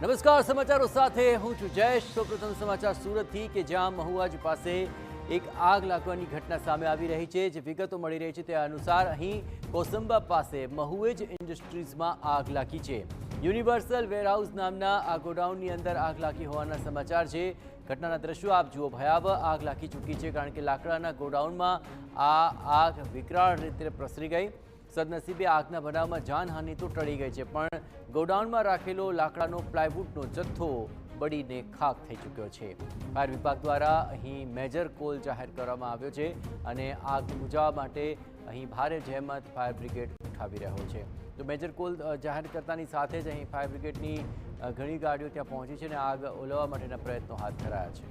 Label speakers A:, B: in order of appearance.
A: નમસ્કાર સમાચારો સાથે હું છું જયેશ। સૌપ્રથમ સમાચાર સુરતથી કે જ્યાં મહુવાજ પાસે એક આગ લાગવાની ઘટના સામે આવી રહી છે। જે વિગતો મળી રહી છે તે અનુસાર અહીં કોસંબા પાસે મહુવેજ ઇન્ડસ્ટ્રીઝમાં આગ લાગી છે। યુનિવર્સલ વેરહાઉસ નામના આ ગોડાઉનની અંદર આગ લાગી હોવાના સમાચાર છે। ઘટનાના દ્રશ્યો આપ જુઓ, ભયાવહ આગ લાગી ચૂકી છે કારણ કે લાકડાના ગોડાઉનમાં આ આગ વિકરાળ રીતે પ્રસરી ગઈ। સદનસીબે આગના બનાવમાં જાનહાનિ તો ટળી ગઈ છે, પણ ગોડાઉનમાં રાખેલો લાકડાનો પ્લાયવુડનો જથ્થો બળીને ખાખ થઈ ચૂક્યો છે। ફાયર વિભાગ દ્વારા અહીં મેજર કોલ જાહેર કરવામાં આવ્યો છે અને આગ બુઝાવવા માટે અહીં ભારે જહેમત ફાયર બ્રિગેડ ઉઠાવી રહ્યો છે। તો મેજર કોલ જાહેર કરતાની સાથે જ અહીં ફાયર બ્રિગેડની ઘણી ગાડીઓ ત્યાં પહોંચી છે અને આગ ઓલવવા માટેના પ્રયત્નો હાથ ધરાયા છે।